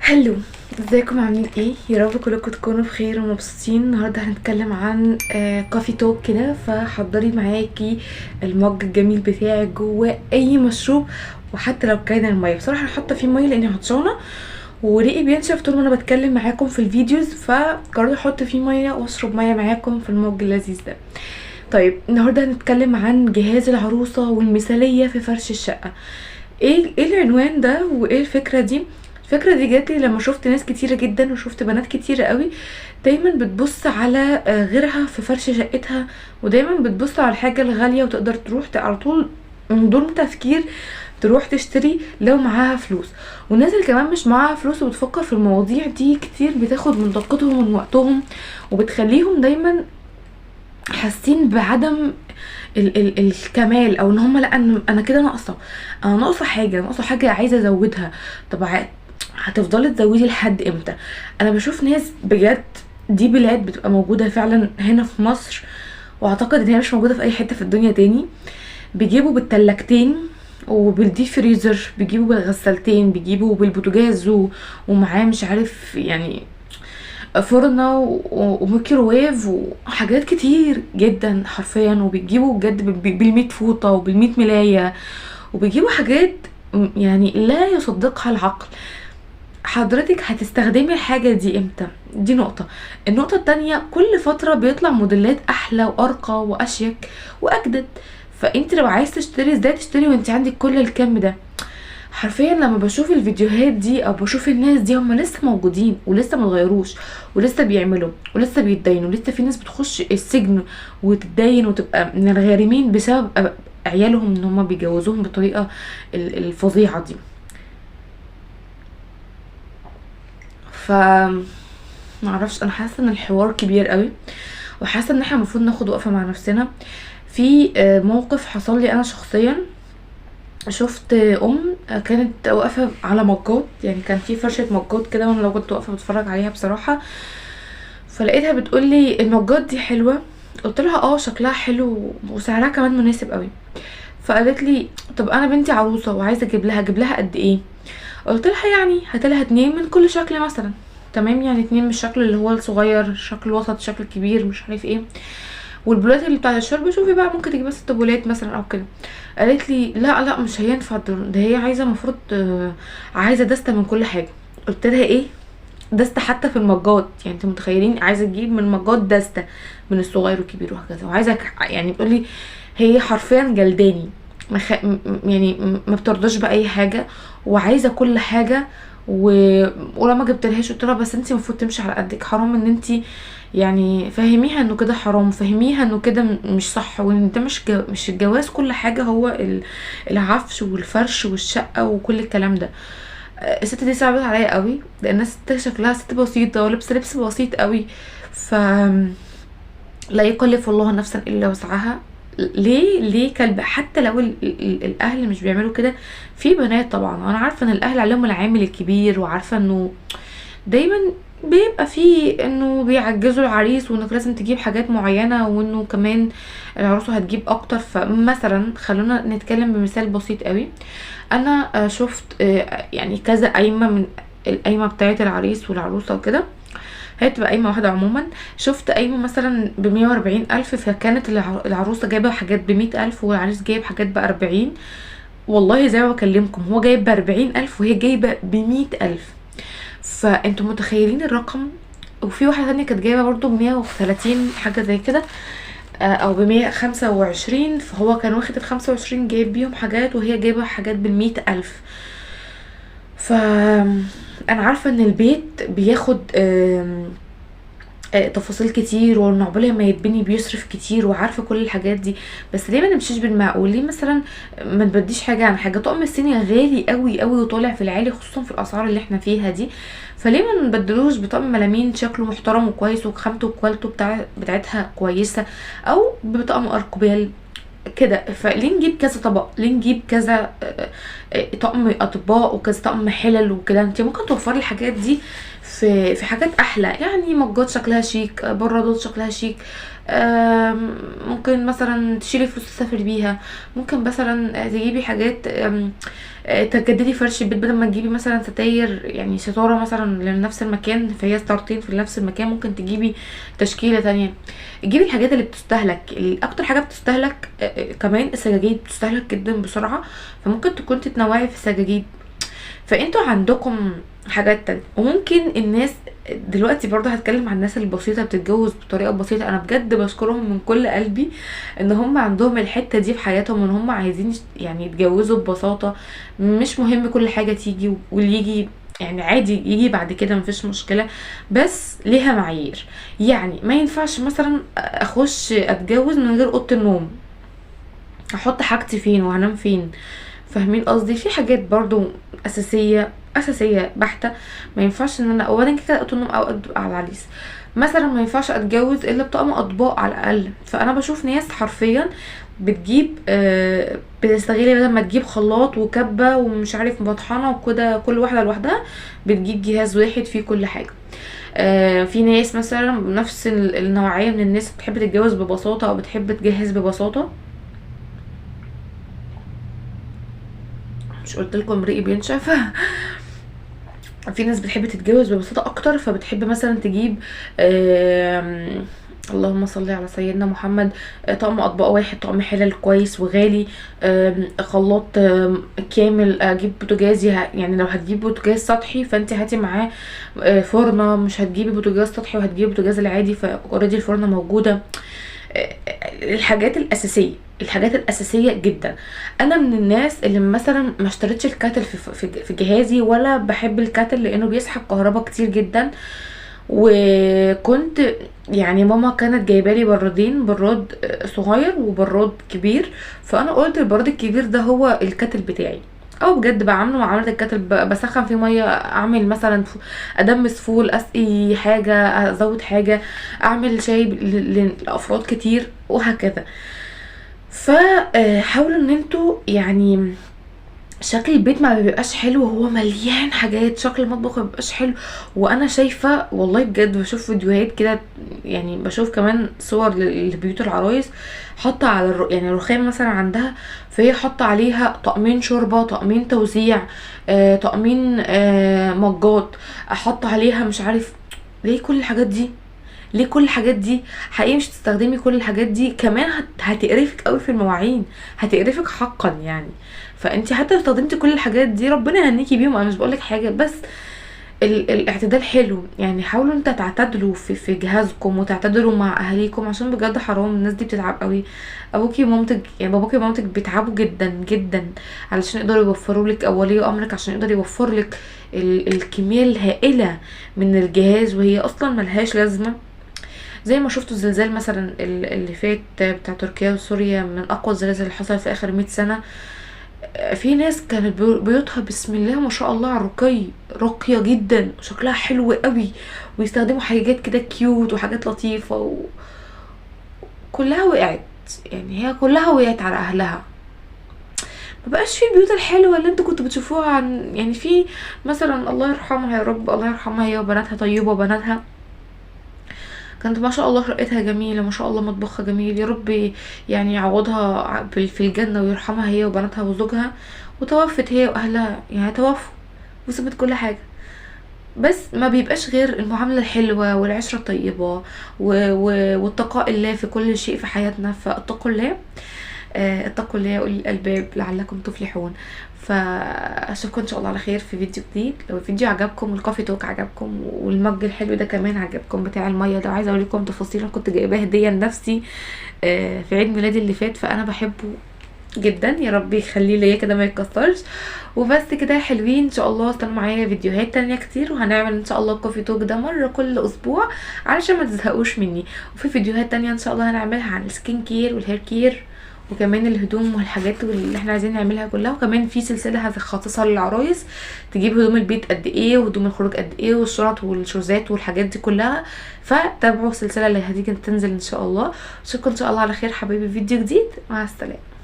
هلو، ازيكم؟ عاملين ايه؟ يا رب كلكم تكونوا بخير ومبسوطين. النهارده هنتكلم عن كافي توك كده، فحضري معاكي المج الجميل بتاعك جوه اي مشروب، وحتى لو كان الميه. بصراحه انا حاطه فيه ميه لاني عطشانه وريقي بينشف طول ما انا بتكلم معاكم في الفيديوز، فقررت احط فيه ميه واشرب ميه معاكم في المج اللذيذ ده. طيب النهارده هنتكلم عن جهاز العروسه والمثاليه في فرش الشقه. ايه العنوان ده وايه الفكره دي؟ الفكره دي جاتلي لما شفت ناس كتيره جدا وشفت بنات كتيره قوي دايما بتبص على غيرها في فرش شقتها، ودايما بتبص على الحاجه الغاليه وتقدر تروح على طول من دون تفكير تروح تشتري لو معاها فلوس. والناس اللي كمان مش معاها فلوس وبتفكر في المواضيع دي كتير بتاخد من طاقتهم ومن وقتهم، وبتخليهم دايما حاسين بعدم ال الكمال، او ان هم لا انا كده ناقصه، انا ناقصه حاجه عايزه ازودها. طب هتفضلي تزودي لحد امتى؟ انا بشوف ناس بجد، دي بلاد بتبقى موجوده فعلا هنا في مصر، واعتقد ان هي مش موجوده في اي حته في الدنيا تاني. بيجيبوا بالتلاجتين وبالدي فريزر، بيجيبوا بالغسالتين، بيجيبوا بالبوتاجاز ومعاه مش عارف يعني فرنة وميكروويف وحاجات كتير جدا حرفيا، وبيجيبوا بجد بالمية فوطة وبالمية ملاية، وبيجيبوا حاجات يعني لا يصدقها العقل. حضرتك هتستخدمي الحاجة دي امتى؟ دي نقطة. النقطة التانية، كل فترة بيطلع موديلات احلى وارقى واشيك واجدد، فانت لو عايز تشتري ازاي تشتري وانت عندك كل الكم ده؟ حرفيا لما بشوف الفيديوهات دي او بشوف الناس دي، هم لسه موجودين ولسه متغيروش ولسه بيعملوا ولسه بيتدينوا، لسه في ناس بتخش السجن وتتدين وتبقى من الغارمين بسبب عيالهم ان هم بيجوزوهم بالطريقه الفظيعه دي. ف معرفش، انا حاسه ان الحوار كبير قوي، وحاسه ان احنا المفروض ناخد وقفه مع نفسنا في موقف حصل لي انا شخصيا. شفت كانت واقفه على مجات، يعني كان في فرشه مجات كده، وانا لو كنت واقفه بتفرج عليها بصراحه، فلقيتها بتقولي المجات دي حلوه. قلت لها اه شكلها حلو وسعرها كمان مناسب قوي. فقالت لي طب انا بنتي عروسه وعايزه اجيب لها قد ايه؟ قلت لها يعني هاتلها 2 من كل شكل مثلا. تمام، يعني 2 من الشكل اللي هو الصغير، شكل وسط، شكل كبير، مش عارف ايه. والبولات اللي بتاعت الشرب شوفي بقى ممكن تجيبي 6 بولات مثلا او كده. قالت لي لا لا مش هينفع، ده هي عايزه المفروض عايزه دستة من كل حاجه. قلت لها ايه؟ دستة حتى في المجات؟ يعني انتوا متخيلين عايزه تجيب من المجات دستة من الصغير والكبير وهكذا، وعايزه يعني بتقولي هي حرفيا جلداني، يعني ما بترضاش باي حاجه وعايزه كل حاجه ولما جبتلهاش قلت لها بس انتي المفروض تمشي على قدك، حرام ان انتي يعني فهميها انه كده حرام، فهميها انه كده مش صح، وان ده مش الجواز كل حاجه هو العفش والفرش والشقه وكل الكلام ده. الست دي صعبت عليا قوي لان الست شكلها ست بسيطه ولبس لبس بسيط قوي. ف لا يكلف الله نفسا الا وسعها. ليه كلب؟ حتى لو الاهل مش بيعملوا كده، في بنات طبعا انا عارفه ان الاهل عليهم العامل الكبير، وعارفه انه دايما بيبقى فيه انه بيعجزوا العريس وانك لازم تجيب حاجات معينة، وانه كمان العروسة هتجيب اكتر. فمثلا خلونا نتكلم بمثال بسيط قوي. انا شفت يعني كذا قايمة من القايمة بتاعة العريس والعروسة وكده، هي تبقى قايمة واحدة عموما. شفت قايمة مثلا ب140,000، فكانت العروسة جايبة حاجات ب100,000 والعريس جايب حاجات ب40. والله زي ما بكلمكم هو جايب ب40,000 وهي جايبة ب100,000. فانتوا متخيلين الرقم؟ وفي واحدة تانية كانت جايبة برضو ب130 حاجة زي كده، او ب125، فهو كان واخد ال25 جايب بيهم حاجات وهي جايبة حاجات ب100,000. انا عارفة ان البيت بياخد تفاصيل كتير، وان عقبال ما يتبني بيصرف كتير، وعارفه كل الحاجات دي، بس ليه ما نمشيش بالمعقول؟ ليه مثلا ما نبديش حاجه عن حاجه؟ طقم الصيني غالي قوي قوي وطالع في العالي خصوصا في الاسعار اللي احنا فيها دي، فليه ما نبدلوش بطقم ملامين شكله محترم وكويس وخامته وكواليته بتاعتها كويسه، او بطقم ارقبال كده؟ فليه نجيب كذا طبق؟ ليه نجيب كذا طقم اطباق وكذا طقم حلل وكده؟ انت ممكن توفري الحاجات دي في حاجات احلى، يعني مجات شكلها شيك، برادات شكلها شيك، ممكن مثلا تشيلي فلوس تسافري بيها، ممكن مثلا تجيبي حاجات تجددي فرش البيت، بدل ما تجيبي مثلا ستاير يعني ستاره مثلا لنفس المكان فهي ستارتين في نفس المكان، ممكن تجيبي تشكيله تانية. تجيبي الحاجات اللي بتستهلك. اكتر حاجه بتستهلك كمان السجاجيد بتستهلك جدا بسرعه، فممكن تكون تتنوعي في السجاجيد. فانتوا عندكم حاجات تانية. وممكن الناس دلوقتي برضه هتكلم عن الناس البسيطه بتتجوز بطريقه بسيطه، انا بجد بشكرهم من كل قلبي ان هم عندهم الحته دي في حياتهم، ان هم عايزين يعني يتجوزوا ببساطه. مش مهم كل حاجه تيجي، واللي يجي يعني عادي يجي بعد كده مفيش مشكله، بس ليها معايير. يعني ما ينفعش مثلا اخش اتجوز من غير اوضه النوم، احط حاجتي فين وهنام فين؟ فاهمين قصدي؟ في حاجات برضو اساسيه بحته ما ينفعش ان انا، وبعدين كده اوضه النوم اوقات بتبقى على العريس. مثلا ما ينفعش اتجوز الا بطقم اطباق على الاقل. فانا بشوف ناس حرفيا بتجيب بتستغل، بدل ما تجيب خلاط وكبه ومش عارف مطحنه وكده كل واحده لوحدها، بتجيب جهاز واحد فيه كل حاجه. في ناس مثلا نفس النوعيه من الناس بتحب تتجوز ببساطه او بتحب تجهز ببساطه. مش قلت لكم ريقي بينشف؟ في ناس بتحب تتجوز ببساطه اكتر، فبتحب مثلا تجيب اللهم صل على سيدنا محمد، طقم اطباق واحد، طقم حلل كويس وغالي، خلاط كامل، اجيب بوتاجاز. يعني لو هتجيب بوتاجاز سطحي فانت هاتي معاه فرنه، مش هتجيبي بوتاجاز سطحي وهتجيبي بوتاجاز العادي فاوريدي الفرنه موجوده. الحاجات الاساسيه جدا. انا من الناس اللي مثلا ما اشتريتش الكاتل في جهازي، ولا بحب الكاتل لانه بيسحب كهرباء كتير جدا. وكنت يعني ماما كانت جايبالي برادين، براد صغير وبراد كبير، فانا قلت البراد الكبير ده هو الكاتل بتاعي. او بجد بعمله معامله الكاتل، بسخن فيه ميه، اعمل مثلا ادمس فول، اسقي حاجه، ازود حاجه، اعمل شاي لافراد كتير وهكذا. فحاولوا ان انتوا يعني شكل البيت ما بيبقاش حلو وهو مليان حاجات، شكل المطبخ ما بيبقاش حلو. وانا شايفه والله بجد بشوف فيديوهات كده، يعني بشوف كمان صور لبيوت العرايس حاطه على يعني الرخام مثلا عندها، فهي حاطه عليها طقمين شوربه، طقمين توزيع، طقمين مجات، حاطه عليها مش عارف ليه كل الحاجات دي. ليه كل الحاجات دي؟ حقيقي مش تستخدمي كل الحاجات دي، كمان هتقرفك قوي في المواعين، هتقرفك حقا يعني. فانت حتى لو استخدمتي كل الحاجات دي ربنا يهنيكي بيهم، انا مش بقولك حاجه، بس الاعتدال حلو. يعني حاولوا انت تعتدلوا في جهازكم وتعتدلوا مع اهاليكم، عشان بجد حرام الناس دي بتتعب قوي. ابوكي ومامتك يعني باباكي ومامتك بيتعبوا جدا جدا علشان يقدروا يوفروا لك، او ولي امرك عشان يقدر يوفر لك الكميه الهائله من الجهاز، وهي اصلا ملهاش لازمه. زي ما شفتوا الزلزال مثلا اللي فات بتاع تركيا وسوريا، من اقوى الزلازل اللي حصلت في اخر 100 سنه. في ناس كانت بيوتها بسم الله ما شاء الله على الرقي، راقيه جدا وشكلها حلو قوي، ويستخدموا حاجات كده كيوت وحاجات لطيفه كلها وقعت. يعني هي كلها وقعت على اهلها. مبقاش في البيوت الحلوه اللي انتوا كنتوا بتشوفوها عن يعني في مثلا الله يرحمها يا رب، الله يرحمها هي وبناتها، طيبه بناتها كانت ما شاء الله رقتها جميله، ما شاء الله مطبخها جميل، يا رب يعني يعوضها في الجنه ويرحمها هي وبناتها وزوجها. وتوفت هي واهلها، يعني توفوا وسابت كل حاجه. بس ما بيبقاش غير المعامله الحلوه والعشره الطيبه واتقاء الله في كل شيء في حياتنا. فاتقوا الله، اتقوا الله يا اولي الالباب لعلكم تفلحون. فاشوفكم ان شاء الله على خير في فيديو جديد. لو الفيديو عجبكم والكوفي توك عجبكم والمج الحلو ده كمان عجبكم بتاع الميه ده، عايزه اقول لكم تفاصيل انا كنت جايباه هديه لنفسي في عيد ميلادي اللي فات، فانا بحبه جدا، يا رب يخليه ليا كده ما يتكسرش. وبس كده يا حلوين، ان شاء الله استنوا معايا فيديوهات تانية كتير، وهنعمل ان شاء الله الكوفي توك ده مره كل اسبوع علشان ما تزهقوش مني. وفي فيديوهات تانية ان شاء الله هنعملها عن السكين كير والهير كير، وكمان الهدوم والحاجات اللي احنا عايزين نعملها كلها. وكمان في سلسله هخصصها للعرايس، تجيب هدوم البيت قد ايه وهدوم الخروج قد ايه والشنط والشوزات والحاجات دي كلها. فتابعوا السلسله اللي هتيجي تنزل ان شاء الله. اشوفكم ان شاء الله على خير حبايبي في فيديو جديد. مع السلامه.